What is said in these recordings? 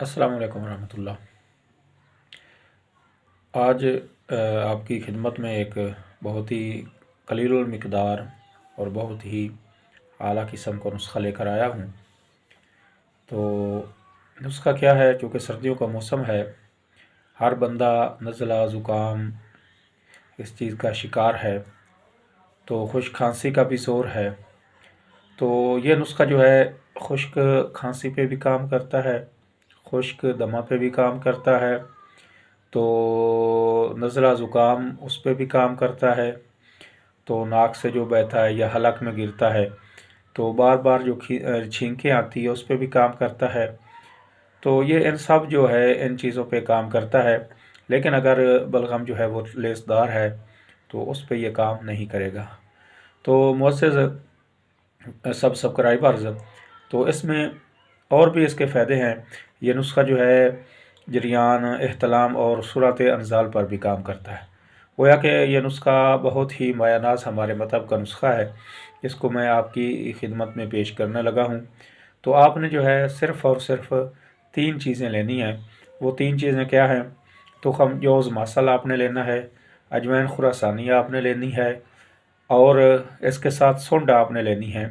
السلام علیکم ورحمۃ اللہ۔ آج آپ کی خدمت میں ایک بہت ہی قلیل المقدار اور بہت ہی اعلیٰ قسم کا نسخہ لے کر آیا ہوں۔ تو نسخہ کیا ہے؟ چونکہ سردیوں کا موسم ہے، ہر بندہ نزلہ زکام اس چیز کا شکار ہے، تو خشک کھانسی کا بھی زور ہے۔ تو یہ نسخہ جو ہے خشک کھانسی پہ بھی کام کرتا ہے، خشک دمہ پہ بھی کام کرتا ہے، تو نزلہ زکام اس پہ بھی کام کرتا ہے، تو ناک سے جو بہتا ہے یا حلق میں گرتا ہے تو بار بار جو چھینکیں آتی ہے اس پہ بھی کام کرتا ہے۔ تو یہ ان سب جو ہے ان چیزوں پہ کام کرتا ہے، لیکن اگر بلغم جو ہے وہ لیسدار ہے تو اس پہ یہ کام نہیں کرے گا۔ تو معزز سبسکرائبرز، تو اس میں اور بھی اس کے فائدے ہیں۔ یہ نسخہ جو ہے جریان، احتلام اور صورت انزال پر بھی کام کرتا ہے۔ گویا کہ یہ نسخہ بہت ہی مایہ ناز ہمارے مذہب کا نسخہ ہے، اس کو میں آپ کی خدمت میں پیش کرنے لگا ہوں۔ تو آپ نے جو ہے صرف اور صرف 3 چیزیں لینی ہیں۔ وہ 3 چیزیں کیا ہیں؟ تو خمجوز ماسل آپ نے لینا ہے، اجوین خراسانی آپ نے لینی ہے، اور اس کے ساتھ سنڈ آپ نے لینی ہے۔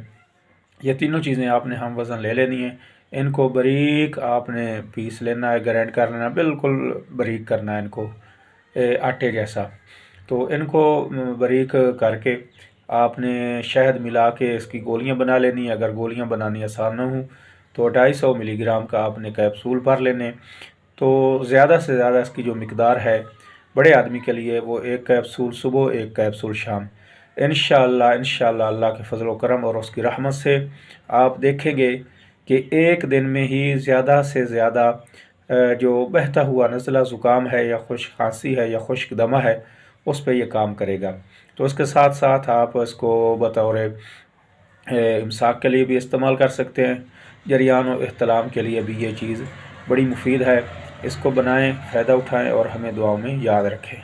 یہ تینوں چیزیں آپ نے ہم وزن لے لینی ہیں۔ ان کو باریک آپ نے پیس لینا ہے، گرائنڈ کر لینا، بالکل باریک کرنا ہے ان کو، آٹے جیسا۔ تو ان کو باریک کر کے آپ نے شہد ملا کے اس کی گولیاں بنا لینی ہیں۔ اگر گولیاں بنانی آسان نہ ہوں تو 250 ملی گرام کا آپ نے کیپسول بھر لینے۔ تو زیادہ سے زیادہ اس کی جو مقدار ہے بڑے آدمی کے لیے وہ 1 کیپسول صبح، 1 کیپسول شام۔ انشاءاللہ اللہ کے فضل و کرم اور اس کی رحمت سے آپ دیکھیں گے کہ ایک دن میں ہی زیادہ سے زیادہ جو بہتا ہوا نزلہ زکام ہے یا خشک کھانسی ہے یا خشک دمہ ہے اس پہ یہ کام کرے گا۔ تو اس کے ساتھ ساتھ آپ اس کو بطور امساک کے لیے بھی استعمال کر سکتے ہیں۔ جریان و احتلام کے لیے بھی یہ چیز بڑی مفید ہے۔ اس کو بنائیں، فائدہ اٹھائیں اور ہمیں دعاؤں میں یاد رکھیں۔